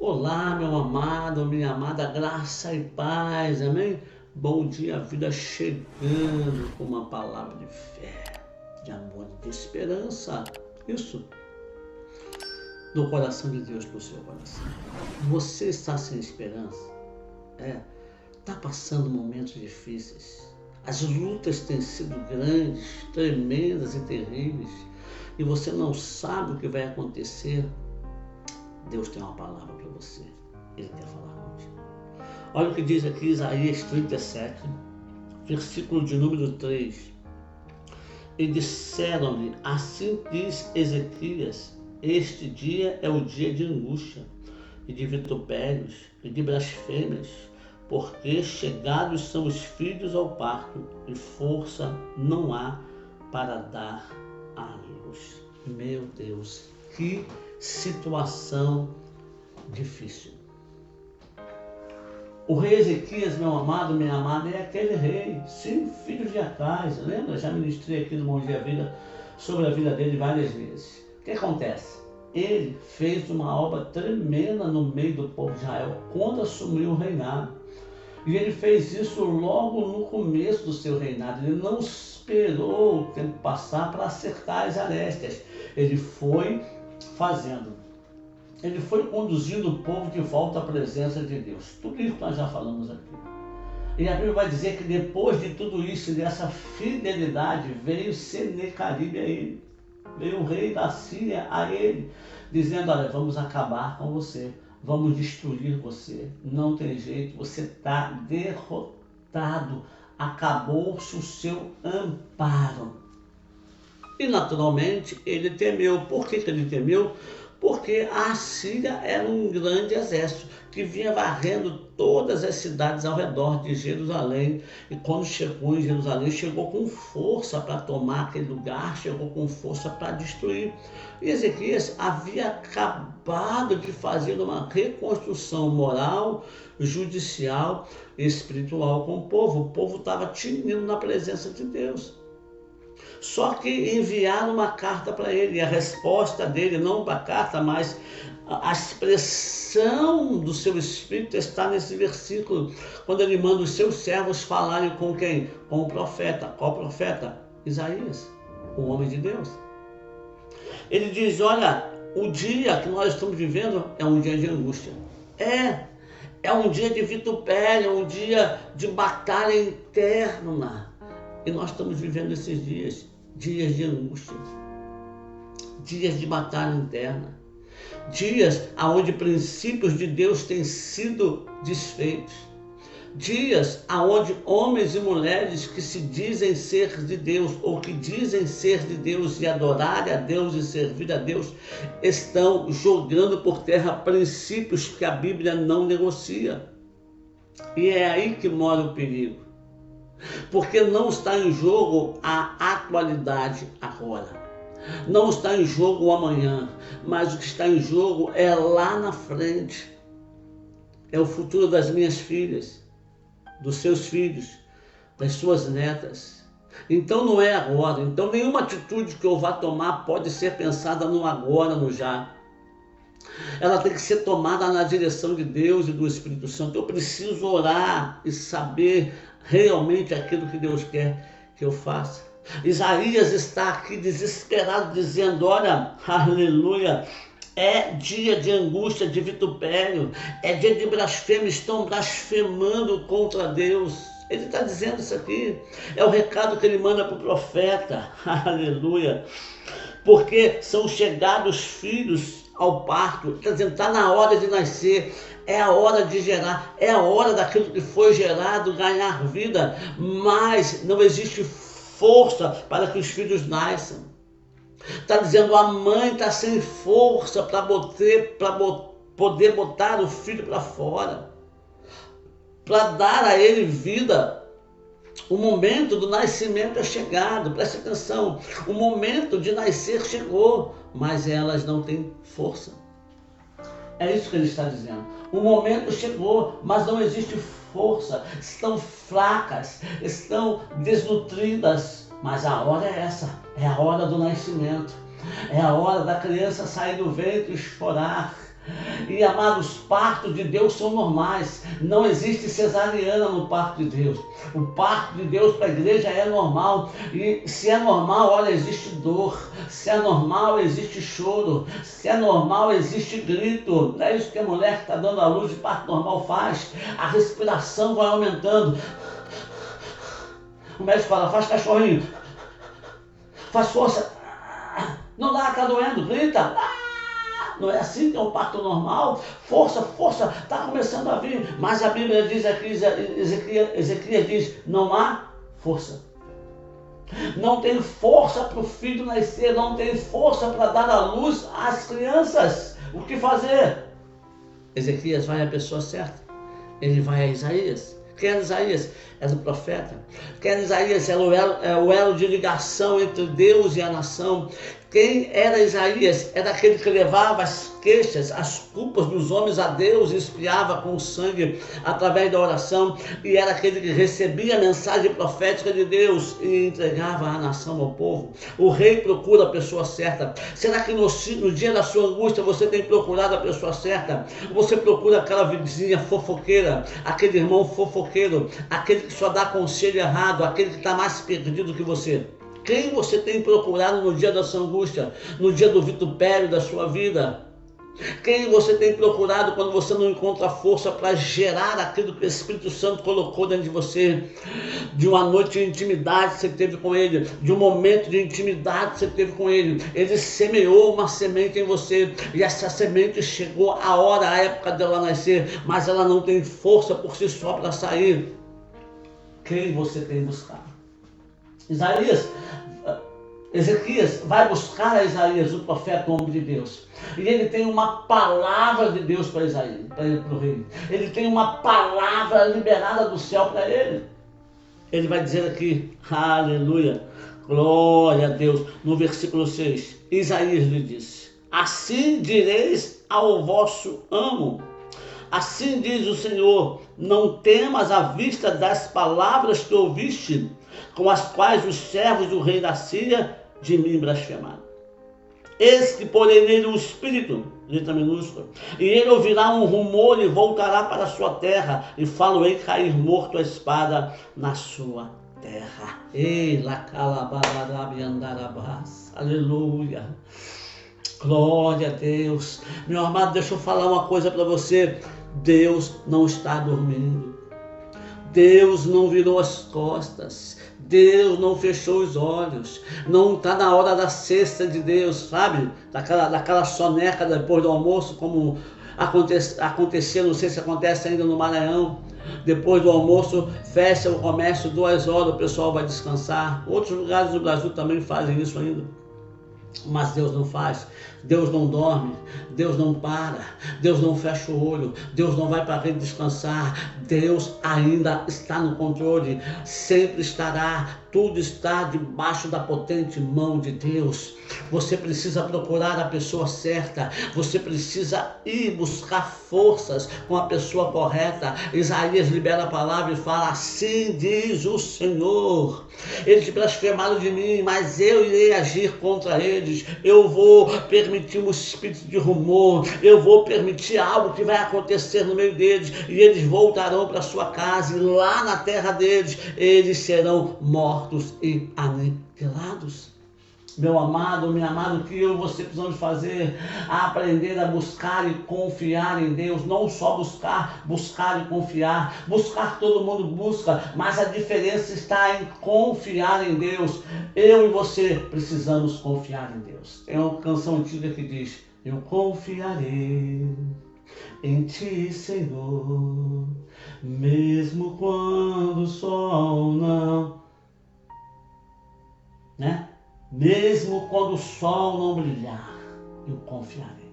Olá, meu amado, minha amada, graça e paz, amém? Bom dia, a vida chegando com uma palavra de fé, de amor, de esperança. Isso, do coração de Deus para o seu coração. Você está sem esperança? Está passando momentos difíceis. As lutas têm sido grandes, tremendas e terríveis, e você não sabe o que vai acontecer. Deus tem uma palavra para você. Ele quer falar contigo. Olha o que diz aqui Isaías 37, versículo de número 3. E disseram-lhe, assim diz Ezequias, este dia é o dia de angústia, e de vitupérios, e de blasfêmias, porque chegados são os filhos ao parto, e força não há para dar à luz. Meu Deus, que situação difícil. O rei Ezequias, meu amado, minha amada, é aquele rei, sim, filho de Acais. Lembra? Já ministrei aqui no Bom Dia Vida sobre a vida dele várias vezes. O que acontece? Ele fez uma obra tremenda no meio do povo de Israel quando assumiu o reinado. E ele fez isso logo no começo do seu reinado. Ele não esperou o tempo passar para acertar as arestas. Ele foi fazendo. Ele foi conduzindo o povo de volta à presença de Deus. Tudo isso que nós já falamos aqui. E a Bíblia vai dizer que depois de tudo isso, dessa fidelidade, veio Senaqueribe a ele. Veio o rei da Síria a ele, dizendo, olha, vamos acabar com você. Vamos destruir você. Não tem jeito, você está derrotado. Acabou-se o seu amparo. E naturalmente ele temeu. Por que ele temeu? Porque a Síria era um grande exército que vinha varrendo todas as cidades ao redor de Jerusalém. E quando chegou em Jerusalém, chegou com força para tomar aquele lugar, chegou com força para destruir. E Ezequias havia acabado de fazer uma reconstrução moral, judicial e espiritual com o povo. O povo estava tinindo na presença de Deus. Só que enviaram uma carta para ele, e a resposta dele, não para a carta, mas a expressão do seu espírito está nesse versículo, quando ele manda os seus servos falarem com quem? Com o profeta. Qual profeta? Isaías, o homem de Deus. Ele diz, olha, o dia que nós estamos vivendo é um dia de angústia. É um dia de vitupério, é um dia de batalha interna. E nós estamos vivendo esses dias de angústia, dias de batalha interna, dias onde princípios de Deus têm sido desfeitos, dias onde homens e mulheres que se dizem ser de Deus ou que dizem ser de Deus e adorar a Deus e servir a Deus estão jogando por terra princípios que a Bíblia não negocia. E é aí que mora o perigo. Porque não está em jogo a atualidade agora. Não está em jogo o amanhã. Mas o que está em jogo é lá na frente. É o futuro das minhas filhas, dos seus filhos, das suas netas. Então não é agora. Então nenhuma atitude que eu vá tomar pode ser pensada no agora, no já. Ela tem que ser tomada na direção de Deus e do Espírito Santo. Eu preciso orar e saber realmente aquilo que Deus quer que eu faça. Isaías está aqui desesperado, dizendo, olha, aleluia, é dia de angústia, de vitupério, é dia de blasfêmia, estão blasfemando contra Deus. Ele está dizendo isso aqui, é o recado que ele manda para o profeta, aleluia, porque são chegados filhos ao parto, está dizendo, está na hora de nascer, é a hora de gerar, é a hora daquilo que foi gerado ganhar vida, mas não existe força para que os filhos nasçam. Está dizendo, a mãe está sem força para poder botar o filho para fora, para dar a ele vida. O momento do nascimento é chegado, preste atenção, o momento de nascer chegou, mas elas não têm força. É isso que ele está dizendo. O momento chegou, mas não existe força, estão fracas, estão desnutridas, mas a hora é essa, é a hora do nascimento, é a hora da criança sair do ventre e chorar, E, amados, os partos de Deus são normais. Não existe cesariana no parto de Deus. O parto de Deus para a igreja é normal. E se é normal, olha, existe dor. Se é normal, existe choro. Se é normal, existe grito. Não é isso que a mulher que está dando à luz de parto normal faz. A respiração vai aumentando. O médico fala, faz cachorrinho. Faz força. Não dá, está doendo, grita. Não é assim que é um parto normal? Força, força, está começando a vir. Mas a Bíblia diz aqui, Ezequias diz, não há força. Não tem força para o filho nascer, não tem força para dar à luz às crianças. O que fazer? Ezequias vai à pessoa certa. Ele vai a Isaías. Quem era Isaías? Era o profeta. Quem era Isaías? Era o elo de ligação entre Deus e a nação. Quem era Isaías? Era aquele que levava as queixas, as culpas dos homens a Deus e espiava com o sangue através da oração. E era aquele que recebia a mensagem profética de Deus e entregava à nação, ao povo. O rei procura a pessoa certa. Será que no dia da sua angústia você tem procurado a pessoa certa? Você procura aquela vizinha fofoqueira, aquele irmão fofoqueiro, aquele que só dá conselho errado, aquele que está mais perdido que você? Quem você tem procurado no dia da sua angústia, no dia do vitupério da sua vida? Quem você tem procurado quando você não encontra força para gerar aquilo que o Espírito Santo colocou dentro de você? De uma noite de intimidade que você teve com Ele, de um momento de intimidade que você teve com Ele. Ele semeou uma semente em você e essa semente chegou a hora, a época dela nascer, mas ela não tem força por si só para sair. Quem você tem buscado? Ezequias vai buscar a Isaías, o profeta, o homem de Deus. E ele tem uma palavra de Deus para Isaías, para o rei. Ele tem uma palavra liberada do céu para ele. Ele vai dizer aqui, aleluia, glória a Deus, no versículo 6, Isaías lhe disse, assim direis ao vosso amo, assim diz o Senhor, não temas à vista das palavras que ouviste, com as quais os servos do rei da Síria de mim blasfemaram. Eis que porei nele um espírito, letra minúscula, e ele ouvirá um rumor e voltará para a sua terra, e falo-ei cair morto a espada na sua terra. Ei, lacalabararabiandarabás, aleluia, glória a Deus. Meu amado, deixa eu falar uma coisa para você, Deus não está dormindo, Deus não virou as costas, Deus não fechou os olhos, não está na hora da cesta de Deus, sabe? Daquela soneca depois do almoço, como aconteceu, não sei se acontece ainda no Maranhão. Depois do almoço, fecha o comércio, 2 horas, o pessoal vai descansar. Outros lugares do Brasil também fazem isso ainda. Mas Deus não faz, Deus não dorme, Deus não para, Deus não fecha o olho, Deus não vai para a rede descansar, Deus ainda está no controle, sempre estará, tudo está debaixo da potente mão de Deus. Você precisa procurar a pessoa certa, você precisa ir buscar forças com a pessoa correta. Isaías libera a palavra e fala, assim diz o Senhor, eles blasfemaram de mim, mas eu irei agir contra eles, eu vou permitir um espírito de rumor, eu vou permitir algo que vai acontecer no meio deles, e eles voltarão para sua casa, e lá na terra deles, eles serão mortos e aniquilados. Meu amado, minha amada, o que eu e você precisamos fazer? Aprender a buscar e confiar em Deus. Não só buscar e confiar. Buscar todo mundo busca, mas a diferença está em confiar em Deus. Eu e você precisamos confiar em Deus. Tem uma canção antiga que diz, eu confiarei em Ti, Senhor, mesmo quando o sol não... né? Mesmo quando o sol não brilhar, eu confiarei.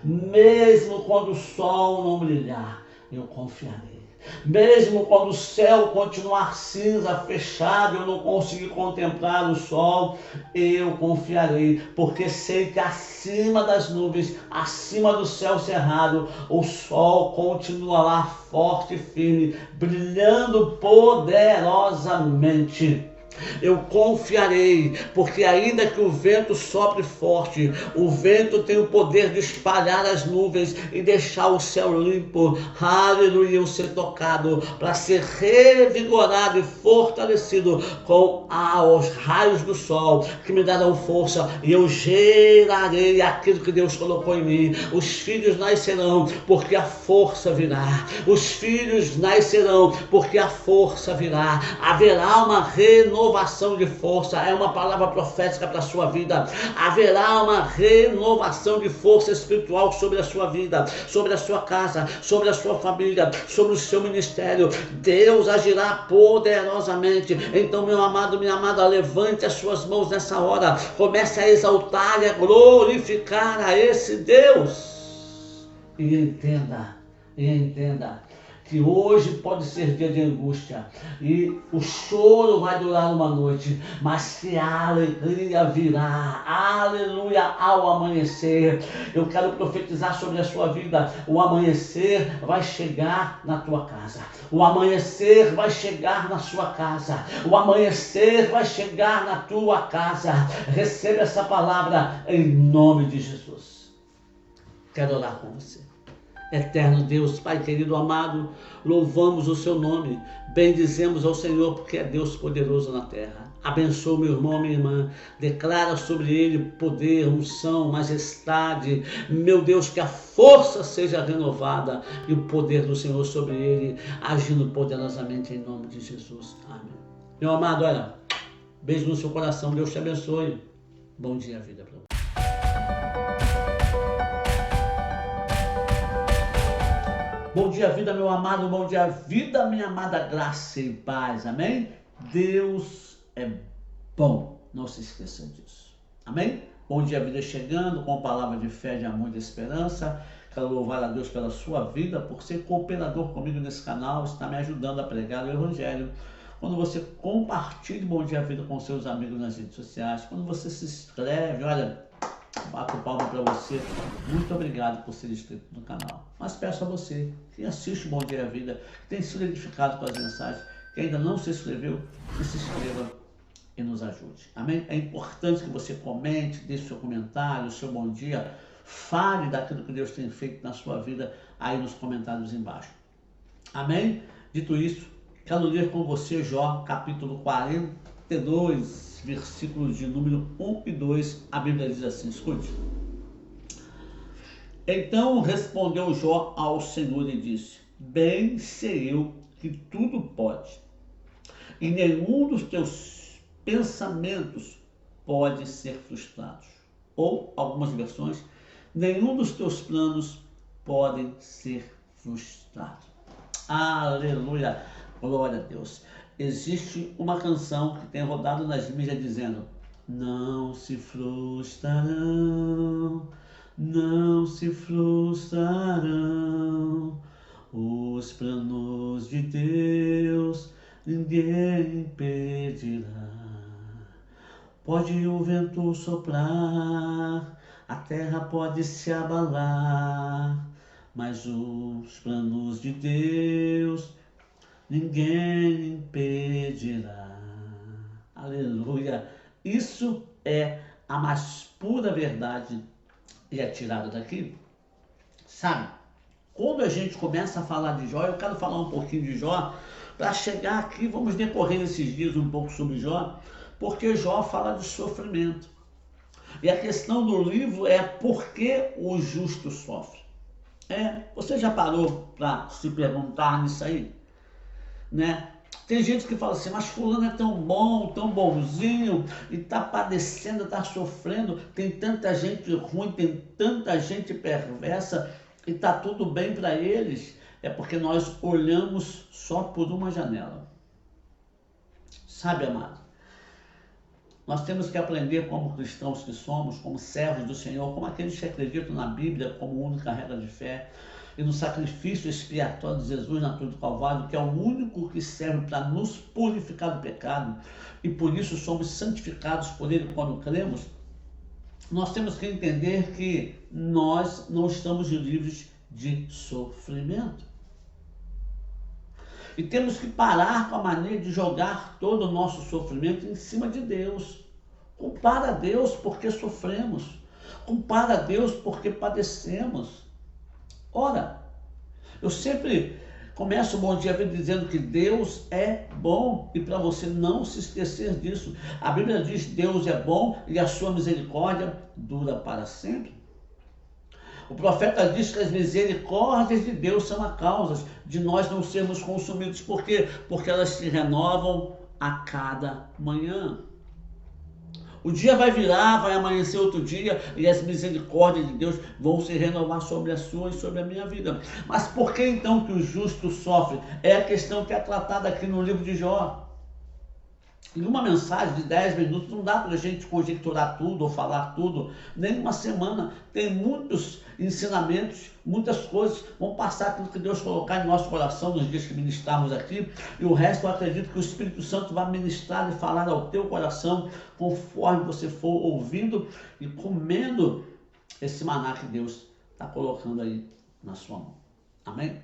Mesmo quando o sol não brilhar, eu confiarei. Mesmo quando o céu continuar cinza, fechado, eu não conseguir contemplar o sol, eu confiarei, porque sei que acima das nuvens, acima do céu cerrado, o sol continua lá forte e firme, brilhando poderosamente. Eu confiarei, porque ainda que o vento sopre forte, o vento tem o poder de espalhar as nuvens e deixar o céu limpo. Aleluia, eu ser tocado para ser revigorado e fortalecido com os raios do sol que me darão força, e eu gerarei aquilo que Deus colocou em mim. Os filhos nascerão porque a força virá. Os filhos nascerão porque a força virá. Haverá uma renovação de força. É uma palavra profética para a sua vida. Haverá uma renovação de força espiritual sobre a sua vida, sobre a sua casa, sobre a sua família, sobre o seu ministério. Deus agirá poderosamente. Então, meu amado, minha amada, levante as suas mãos nessa hora. Comece a exaltar e a glorificar a esse Deus. E entenda que hoje pode ser dia de angústia e o choro vai durar uma noite, mas que a alegria virá, aleluia, ao amanhecer. Eu quero profetizar sobre a sua vida. O amanhecer vai chegar na tua casa, o amanhecer vai chegar na sua casa, o amanhecer vai chegar na tua casa. Receba essa palavra em nome de Jesus. Quero orar com você. Eterno Deus, Pai querido, amado, louvamos o seu nome, bendizemos ao Senhor porque é Deus poderoso na terra. Abençoa meu irmão, minha irmã, declara sobre ele poder, unção, majestade. Meu Deus, que a força seja renovada e o poder do Senhor sobre ele, agindo poderosamente em nome de Jesus. Amém. Meu amado, olha, beijo no seu coração, Deus te abençoe. Bom dia, vida para você. Bom dia, vida, meu amado. Bom dia, vida, minha amada, graça e paz. Amém? Deus é bom. Não se esqueça disso. Amém? Bom dia, vida, chegando com palavra de fé, de amor e de esperança. Quero louvar a Deus pela sua vida, por ser cooperador comigo nesse canal, está me ajudando a pregar o Evangelho. Quando você compartilha Bom Dia Vida com seus amigos nas redes sociais, quando você se inscreve, olha, bato palma para você. Muito obrigado por ser inscrito no canal. Mas peço a você que assiste o Bom Dia Vida, que tem sido edificado com as mensagens, que ainda não se inscreveu, que se inscreva e nos ajude. Amém? É importante que você comente, deixe seu comentário, o seu bom dia, fale daquilo que Deus tem feito na sua vida aí nos comentários embaixo. Amém? Dito isso, quero ler com você Jó, capítulo 42, versículos de número 1 e 2, a Bíblia diz assim, escute. Então respondeu Jó ao Senhor e disse, bem sei eu que tudo pode, e nenhum dos teus pensamentos pode ser frustrado. Ou, algumas versões, nenhum dos teus planos podem ser frustrados. Aleluia, glória a Deus. Existe uma canção que tem rodado nas mídias dizendo, não se frustrarão, não se frustrarão os planos de Deus, ninguém impedirá. Pode o vento soprar, a terra pode se abalar, mas os planos de Deus ninguém impedirá. Aleluia! Isso é a mais pura verdade e é tirado daqui. Sabe, quando a gente começa a falar de Jó, eu quero falar um pouquinho de Jó, para chegar aqui, vamos decorrer nesses dias um pouco sobre Jó, porque Jó fala de sofrimento. E a questão do livro é por que o justo sofre. Você já parou para se perguntar nisso aí? Né? Tem gente que fala assim, mas fulano é tão bom, tão bonzinho, e está padecendo, está sofrendo, tem tanta gente ruim, tem tanta gente perversa, e está tudo bem para eles. É porque nós olhamos só por uma janela. Sabe, amado? Nós temos que aprender como cristãos que somos, como servos do Senhor, como aqueles que acreditam na Bíblia como única regra de fé, e no sacrifício expiatório de Jesus na cruz do Calvário, que é o único que serve para nos purificar do pecado, e por isso somos santificados por Ele quando cremos. Nós temos que entender que nós não estamos livres de sofrimento. E temos que parar com a mania de jogar todo o nosso sofrimento em cima de Deus. Culpar a Deus porque sofremos. Culpar a Deus porque padecemos. Ora, eu sempre começo o Bom Dia Vida dizendo que Deus é bom, e para você não se esquecer disso. A Bíblia diz que Deus é bom e a sua misericórdia dura para sempre. O profeta diz que as misericórdias de Deus são a causa de nós não sermos consumidos. Por quê? Porque elas se renovam a cada manhã. O dia vai virar, vai amanhecer outro dia e as misericórdias de Deus vão se renovar sobre a sua e sobre a minha vida. Mas por que então que o justo sofre? É a questão que é tratada aqui no livro de Jó. Em uma mensagem de 10 minutos não dá para a gente conjecturar tudo ou falar tudo, nem uma semana. Tem muitos ensinamentos, muitas coisas, vão passar aquilo que Deus colocar em nosso coração nos dias que ministrarmos aqui, e o resto eu acredito que o Espírito Santo vai ministrar e falar ao teu coração, conforme você for ouvindo e comendo esse maná que Deus está colocando aí na sua mão. Amém?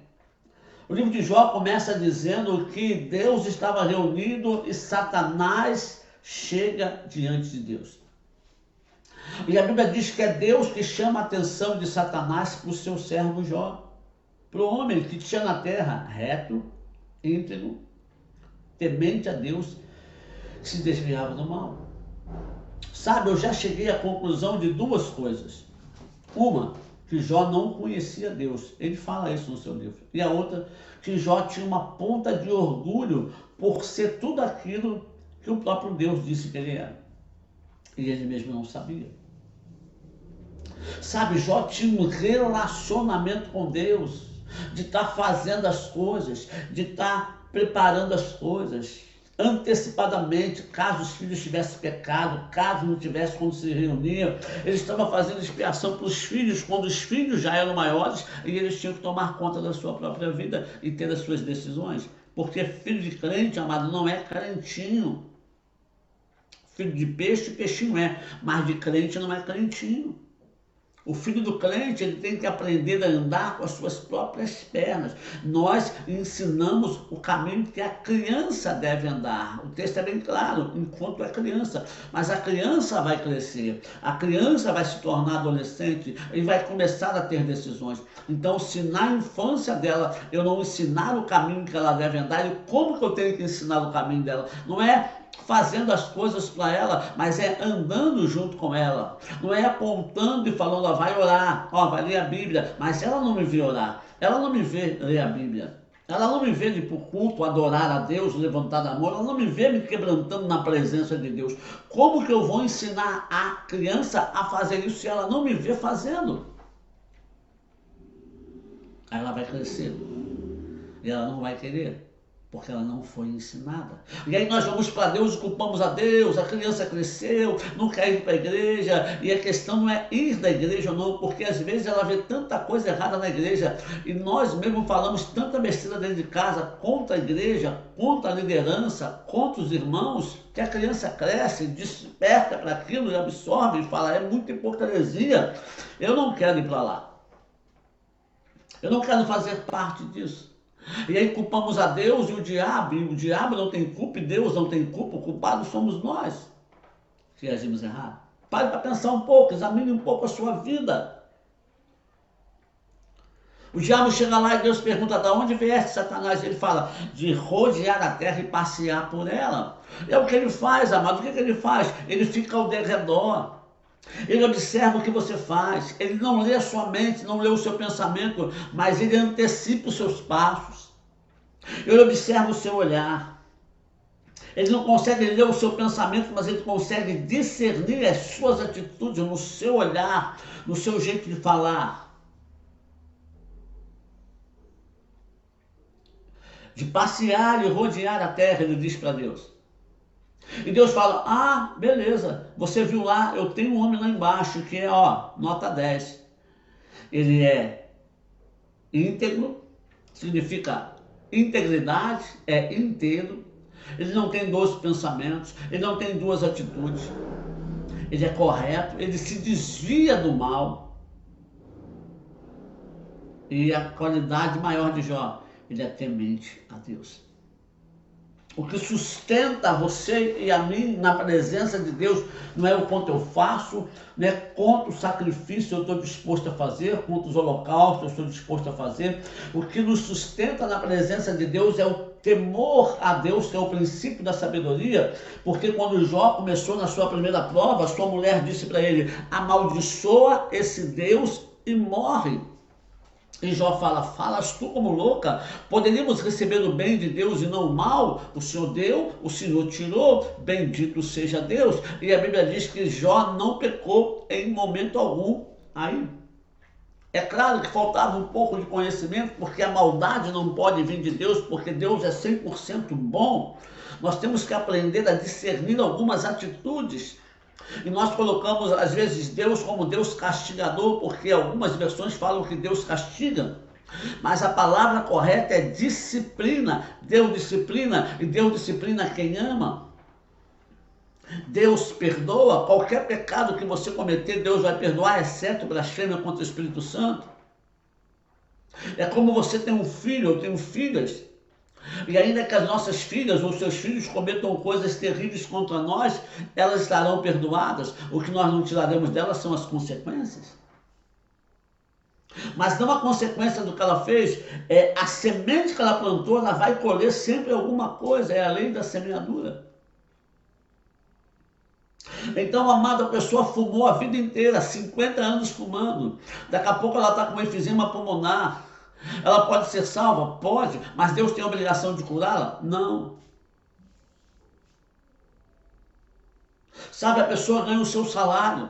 O livro de Jó começa dizendo que Deus estava reunido e Satanás chega diante de Deus. E a Bíblia diz que é Deus que chama a atenção de Satanás para o seu servo Jó, para o homem que tinha na terra reto, íntegro, temente a Deus, que se desviava do mal. Sabe, eu já cheguei à conclusão de duas coisas. Uma, que Jó não conhecia Deus. Ele fala isso no seu livro. E a outra, que Jó tinha uma ponta de orgulho por ser tudo aquilo que o próprio Deus disse que ele era. E ele mesmo não sabia. Sabe, Jó tinha um relacionamento com Deus, de estar fazendo as coisas, de estar preparando as coisas antecipadamente, caso os filhos tivessem pecado, caso não tivesse quando se reuniam. Ele estava fazendo expiação para os filhos, quando os filhos já eram maiores e eles tinham que tomar conta da sua própria vida e ter as suas decisões. Porque filho de crente, amado, não é crentinho. Filho de peixe, peixinho é, mas de crente não é crentinho. O filho do crente, ele tem que aprender a andar com as suas próprias pernas. Nós ensinamos o caminho que a criança deve andar. O texto é bem claro, enquanto é criança. Mas a criança vai crescer, a criança vai se tornar adolescente e vai começar a ter decisões. Então, se na infância dela eu não ensinar o caminho que ela deve andar, e como que eu tenho que ensinar o caminho dela? Não é fazendo as coisas para ela, mas é andando junto com ela. Não é apontando e falando, ó, vai orar, ó, vai ler a Bíblia, mas ela não me vê orar, ela não me vê ler a Bíblia, ela não me vê ir para o culto, adorar a Deus, levantar a mão, ela não me vê me quebrantando na presença de Deus. Como que eu vou ensinar a criança a fazer isso se ela não me vê fazendo? Aí ela vai crescer e ela não vai querer, porque ela não foi ensinada. E aí nós vamos para Deus e culpamos a Deus, a criança cresceu, não quer ir para a igreja, e a questão não é ir da igreja ou não, porque às vezes ela vê tanta coisa errada na igreja, e nós mesmo falamos tanta besteira dentro de casa, contra a igreja, contra a liderança, contra os irmãos, que a criança cresce, desperta para aquilo e absorve e fala, é muita hipocrisia, eu não quero ir para lá, eu não quero fazer parte disso. E aí culpamos a Deus e o diabo não tem culpa e Deus não tem culpa, o culpado somos nós que agimos errado. Pare para pensar um pouco, examine um pouco a sua vida. O diabo chega lá e Deus pergunta, de onde vieste Satanás? Ele fala, de rodear a terra e passear por ela. É o que ele faz, amado. O que ele faz? Ele fica ao derredor. Ele observa o que você faz, ele não lê a sua mente, não lê o seu pensamento, mas ele antecipa os seus passos. Ele observa o seu olhar. Ele não consegue ler o seu pensamento, mas ele consegue discernir as suas atitudes no seu olhar, no seu jeito de falar. De passear e rodear a terra, ele diz para Deus. E Deus fala, ah, beleza, você viu lá, eu tenho um homem lá embaixo que é, ó, nota 10. Ele é íntegro, significa integridade, é inteiro. Ele não tem 12 pensamentos, ele não tem 2 atitudes. Ele é correto, ele se desvia do mal. E a qualidade maior de Jó, ele é temente a Deus. O que sustenta você e a mim na presença de Deus não é o quanto eu faço, não é quanto sacrifício eu estou disposto a fazer, quantos holocaustos eu estou disposto a fazer. O que nos sustenta na presença de Deus é o temor a Deus, que é o princípio da sabedoria, porque quando Jó começou na sua primeira prova, sua mulher disse para ele: amaldiçoa esse Deus e morre. E Jó fala: falas tu como louca? Poderíamos receber o bem de Deus e não o mal? O Senhor deu, o Senhor tirou, bendito seja Deus. E a Bíblia diz que Jó não pecou em momento algum. Aí, é claro que faltava um pouco de conhecimento, porque a maldade não pode vir de Deus, porque Deus é 100% bom. Nós temos que aprender a discernir algumas atitudes. E nós colocamos, às vezes, Deus como Deus castigador, porque algumas versões falam que Deus castiga. Mas a palavra correta é disciplina. Deus disciplina, e Deus disciplina quem ama. Deus perdoa. Qualquer pecado que você cometer, Deus vai perdoar, exceto blasfêmia contra o Espírito Santo. É como você tem um filho, eu tenho filhas. E ainda que as nossas filhas ou seus filhos cometam coisas terríveis contra nós, elas estarão perdoadas. O que nós não tiraremos delas são as consequências. Mas não a consequência do que ela fez, é a semente que ela plantou, ela vai colher sempre alguma coisa, é a lei da semeadura. Então, amada, a pessoa fumou a vida inteira, 50 anos fumando. Daqui a pouco ela está com enfisema pulmonar. Ela pode ser salva? Pode, mas Deus tem a obrigação de curá-la? Não. Sabe, a pessoa ganha o seu salário,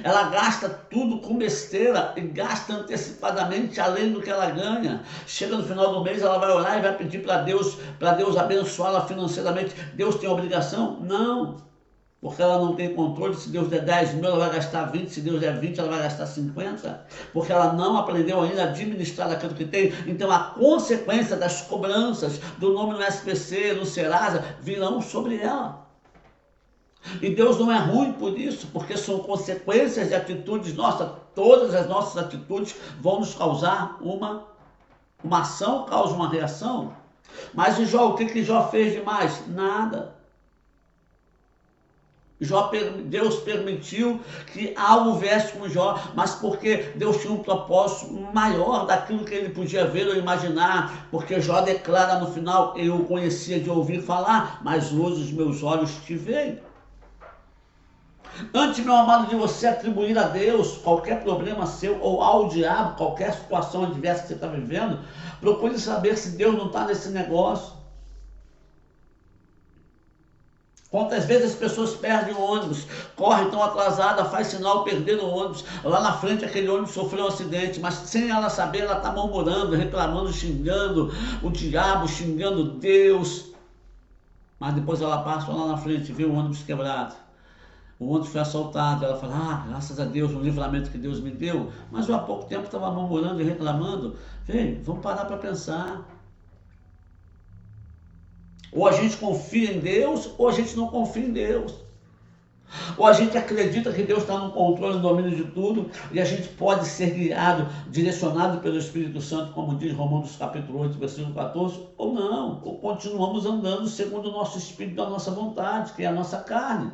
ela gasta tudo com besteira e gasta antecipadamente além do que ela ganha. Chega no final do mês, ela vai orar e vai pedir para Deus abençoá-la financeiramente. Deus tem a obrigação? Não. Porque ela não tem controle. Se Deus der 10 mil, ela vai gastar 20. Se Deus der 20, ela vai gastar 50. Porque ela não aprendeu ainda a administrar aquilo que tem. Então a consequência das cobranças do nome no SPC, no Serasa, virão sobre ela. E Deus não é ruim por isso, porque são consequências de atitudes nossas. Todas as nossas atitudes vão nos causar uma ação, causa uma reação. Mas e Jó, o que Jó fez demais? Nada. Deus permitiu que algo viesse com Jó, mas porque Deus tinha um propósito maior daquilo que ele podia ver ou imaginar, porque Jó declara no final: eu o conhecia de ouvir falar, mas hoje os meus olhos te veem. Antes, meu amado, de você atribuir a Deus qualquer problema seu ou ao diabo, qualquer situação adversa que você está vivendo, procure saber se Deus não está nesse negócio. Quantas vezes as pessoas perdem o ônibus, correm tão atrasada, faz sinal perdendo o ônibus, lá na frente aquele ônibus sofreu um acidente, mas sem ela saber, ela está murmurando, reclamando, xingando o diabo, xingando Deus. Mas depois ela passa lá na frente, vê o ônibus quebrado. O ônibus foi assaltado, ela fala: graças a Deus, o livramento que Deus me deu. Mas eu há pouco tempo estava murmurando e reclamando. Vem, vamos parar para pensar. Ou a gente confia em Deus, ou a gente não confia em Deus. Ou a gente acredita que Deus está no controle, no domínio de tudo, e a gente pode ser guiado, direcionado pelo Espírito Santo, como diz Romanos capítulo 8, versículo 14, ou não, ou continuamos andando segundo o nosso espírito, a nossa vontade, que é a nossa carne.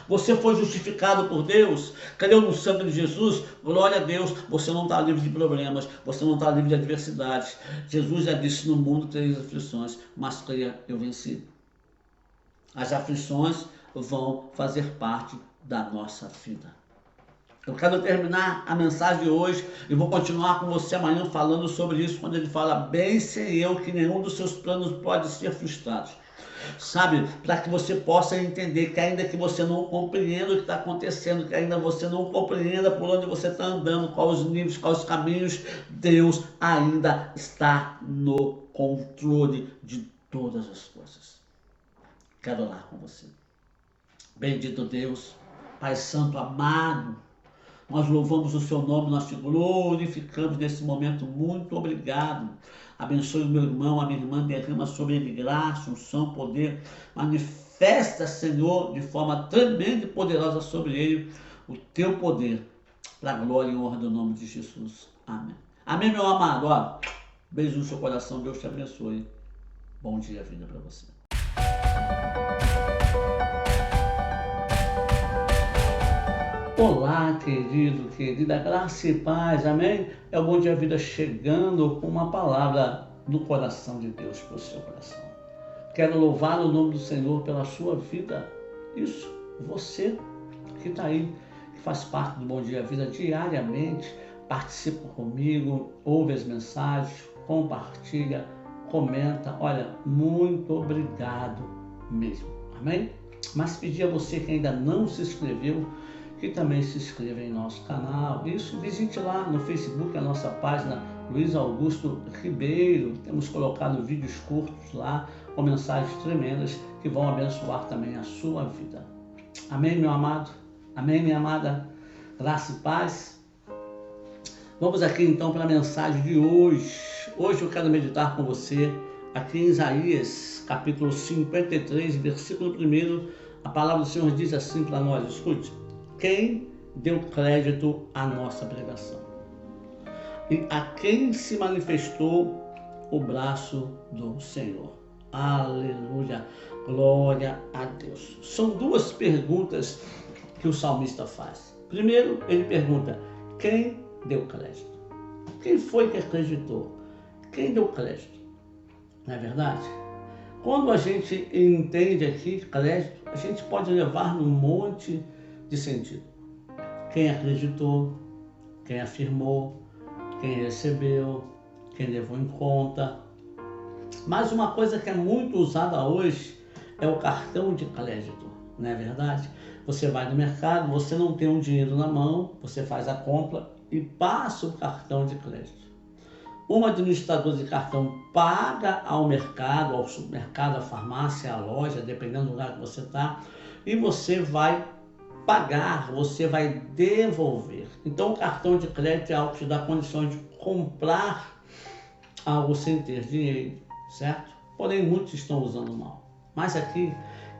Você foi justificado por Deus, creu no sangue de Jesus, glória a Deus, você não está livre de problemas, você não está livre de adversidades. Jesus já disse: no mundo tereis aflições, mas creia, eu venci. As aflições vão fazer parte da nossa vida. Eu quero terminar a mensagem de hoje e vou continuar com você amanhã falando sobre isso, quando ele fala: bem sei eu que nenhum dos seus planos pode ser frustrado. Sabe, para que você possa entender que ainda que você não compreenda o que está acontecendo, que ainda você não compreenda por onde você está andando, quais os níveis, quais os caminhos, Deus ainda está no controle de todas as coisas. Quero orar com você. Bendito Deus, Pai Santo amado, nós louvamos o seu nome, nós te glorificamos nesse momento. Muito obrigado. Abençoe o meu irmão, a minha irmã, derrama sobre ele graça, unção, poder. Manifesta, Senhor, de forma tremenda e poderosa sobre ele o teu poder, para a glória e honra do nome de Jesus. Amém. Amém, meu amado. Beijo no seu coração, Deus te abençoe. Bom dia, vida para você. Olá, querido, querida, graça e paz, amém? É o Bom Dia Vida chegando com uma palavra do coração de Deus para o seu coração. Quero louvar o nome do Senhor pela sua vida. Isso, você que está aí, que faz parte do Bom Dia Vida diariamente, participa comigo, ouve as mensagens, compartilha, comenta. Olha, muito obrigado mesmo, amém? Mas pedir a você que ainda não se inscreveu, que também se inscreva em nosso canal. Isso, visite lá no Facebook a nossa página Luiz Augusto Ribeiro. Temos colocado vídeos curtos lá com mensagens tremendas que vão abençoar também a sua vida. Amém, meu amado? Amém, minha amada? Graça e paz. Vamos aqui então para a mensagem de hoje. Hoje eu quero meditar com você aqui em Isaías, capítulo 53, versículo 1. A palavra do Senhor diz assim para nós, escute. Quem deu crédito à nossa pregação? E a quem se manifestou o braço do Senhor? Aleluia, glória a Deus. São duas perguntas que o salmista faz. Primeiro, ele pergunta, quem deu crédito? Quem foi que acreditou? Quem deu crédito? Não é verdade? Quando a gente entende aqui crédito, a gente pode levar num monte de sentido. Quem acreditou, quem afirmou, quem recebeu, quem levou em conta. Mas uma coisa que é muito usada hoje é o cartão de crédito, não é verdade? Você vai no mercado, você não tem um dinheiro na mão, você faz a compra e passa o cartão de crédito. Um administrador de cartão paga ao mercado, ao supermercado, à farmácia, à loja, dependendo do lugar que você está, e você vai pagar, você vai devolver. Então o cartão de crédito é algo que te dá condições de comprar algo sem ter dinheiro, certo? Porém muitos estão usando mal. Mas aqui,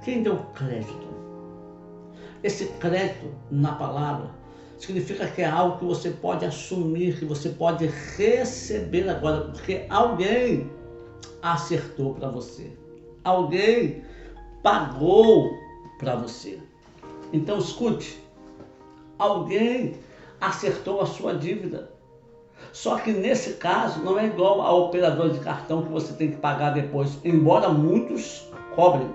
quem deu crédito? Esse crédito na palavra significa que é algo que você pode assumir, que você pode receber agora, porque alguém acertou para você. Alguém pagou para você. Então escute, alguém acertou a sua dívida. Só que nesse caso não é igual ao operador de cartão que você tem que pagar depois, embora muitos cobrem.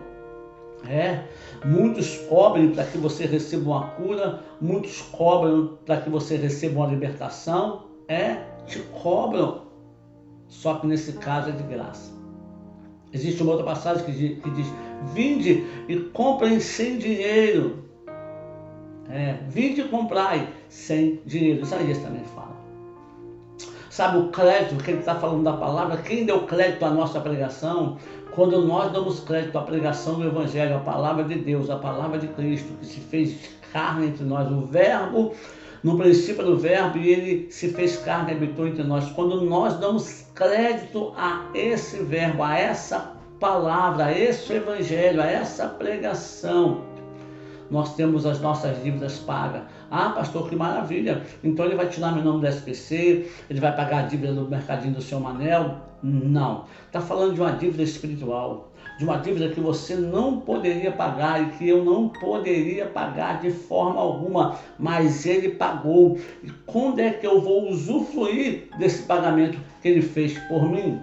Muitos cobrem para que você receba uma cura, muitos cobram para que você receba uma libertação, te cobram. Só que nesse caso é de graça. Existe uma outra passagem que diz, vinde e comprem sem dinheiro. Vinde e comprai sem dinheiro. Isaías também fala. Sabe o crédito que ele está falando da palavra? Quem deu crédito à nossa pregação? Quando nós damos crédito à pregação do Evangelho, a palavra de Deus, a palavra de Cristo, que se fez carne entre nós, o Verbo, no princípio era o Verbo, e ele se fez carne e habitou entre nós. Quando nós damos crédito a esse Verbo, a essa palavra, a esse Evangelho, a essa pregação, nós temos as nossas dívidas pagas. Ah, pastor, que maravilha! Então ele vai tirar meu nome do SPC, ele vai pagar a dívida do mercadinho do seu Manel? Não. Está falando de uma dívida espiritual, de uma dívida que você não poderia pagar e que eu não poderia pagar de forma alguma, mas ele pagou. E quando é que eu vou usufruir desse pagamento que ele fez por mim?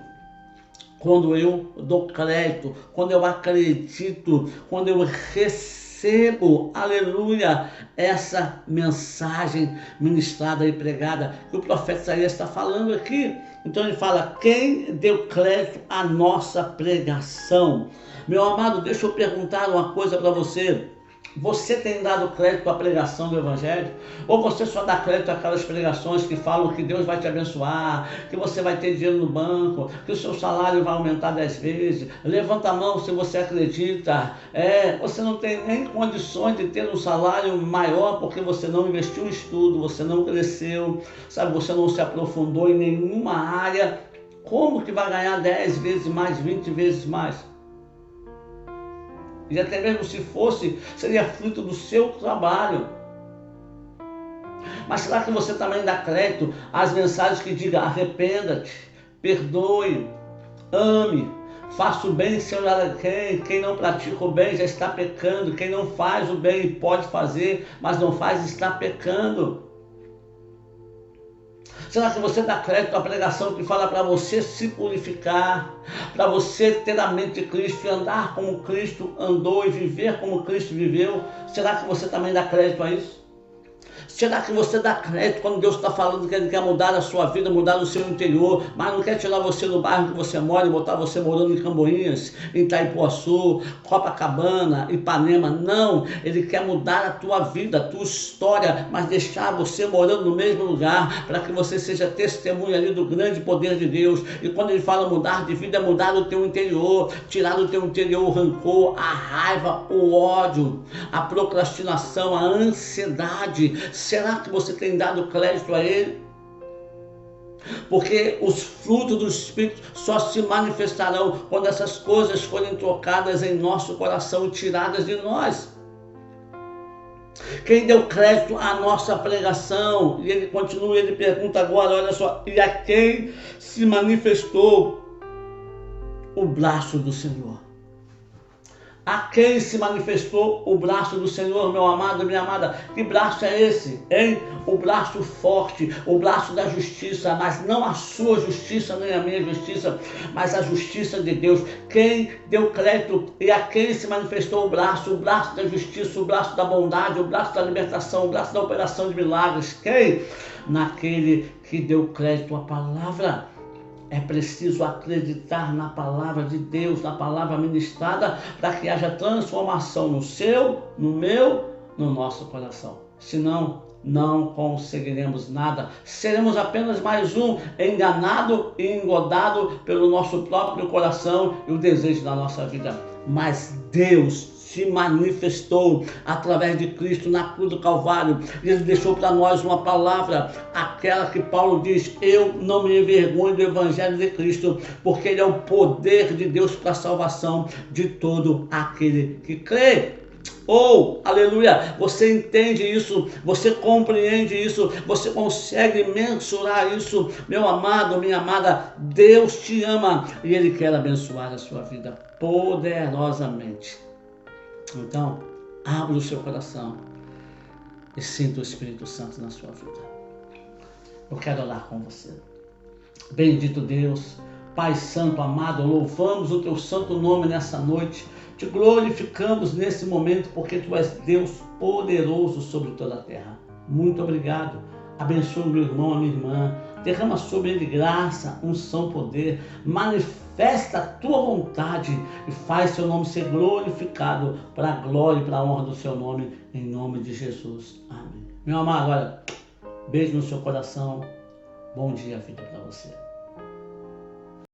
Quando eu dou crédito, quando eu acredito, quando eu recebo, aleluia, essa mensagem ministrada e pregada que o profeta Isaías está falando aqui. Então ele fala, quem deu crédito à nossa pregação? Meu amado, deixa eu perguntar uma coisa para você. Você tem dado crédito à pregação do Evangelho? Ou você só dá crédito àquelas pregações que falam que Deus vai te abençoar, que você vai ter dinheiro no banco, que o seu salário vai aumentar 10 vezes? Levanta a mão se você acredita. Você não tem nem condições de ter um salário maior porque você não investiu em estudo, você não cresceu, sabe? Você não se aprofundou em nenhuma área. Como que vai ganhar 10 vezes mais, 20 vezes mais? E até mesmo se fosse, seria fruto do seu trabalho. Mas será que você também dá crédito às mensagens que digam arrependa-te, perdoe, ame, Faça o bem sem olhar a quem não pratica o bem já está pecando. Quem não faz o bem pode fazer, mas não faz, está pecando. Será que você dá crédito à pregação que fala para você se purificar, para você ter a mente de Cristo e andar como Cristo andou e viver como Cristo viveu? Será que você também dá crédito a isso? Será que você dá crédito quando Deus está falando que Ele quer mudar a sua vida, mudar o seu interior, mas não quer tirar você do bairro que você mora e botar você morando em Camboinhas, em Itaipuaçu, Copacabana, Ipanema? Não, Ele quer mudar a tua vida, a tua história, mas deixar você morando no mesmo lugar, para que você seja testemunha ali do grande poder de Deus. E quando Ele fala mudar de vida, é mudar o teu interior, tirar do teu interior o rancor, a raiva, o ódio, a procrastinação, a ansiedade. Será que você tem dado crédito a Ele? Porque os frutos do Espírito só se manifestarão quando essas coisas forem trocadas em nosso coração e tiradas de nós. Quem deu crédito à nossa pregação? E ele continua, ele pergunta agora, olha só, e a quem se manifestou o braço do Senhor? A quem se manifestou o braço do Senhor, meu amado, minha amada? Que braço é esse, hein? O braço forte, o braço da justiça, mas não a sua justiça, nem a minha justiça, mas a justiça de Deus. Quem deu crédito e a quem se manifestou o braço da justiça, o braço da bondade, o braço da libertação, o braço da operação de milagres? Quem? Naquele que deu crédito à palavra. É preciso acreditar na palavra de Deus, na palavra ministrada, para que haja transformação no seu, no meu, no nosso coração. Senão, não conseguiremos nada. Seremos apenas mais um enganado e engodado pelo nosso próprio coração e o desejo da nossa vida. Mas Deus se manifestou através de Cristo na cruz do Calvário. Ele deixou para nós uma palavra, aquela que Paulo diz: eu não me envergonho do Evangelho de Cristo, porque ele é o poder de Deus para a salvação de todo aquele que crê. Oh, aleluia, você entende isso, você compreende isso, você consegue mensurar isso, meu amado, minha amada. Deus te ama e Ele quer abençoar a sua vida poderosamente. Então, abra o seu coração e sinta o Espírito Santo na sua vida. Eu quero orar com você. Bendito Deus, Pai Santo, amado, louvamos o Teu santo nome nessa noite. Te glorificamos nesse momento, porque Tu és Deus poderoso sobre toda a terra. Muito obrigado. Abençoa o meu irmão, a minha irmã. Derrama sobre ele graça, unção, poder. Manifesta a Tua vontade e faz Seu nome ser glorificado para a glória e para a honra do Seu nome, em nome de Jesus. Amém. Meu amado, olha, beijo no seu coração. Bom dia, vida para você.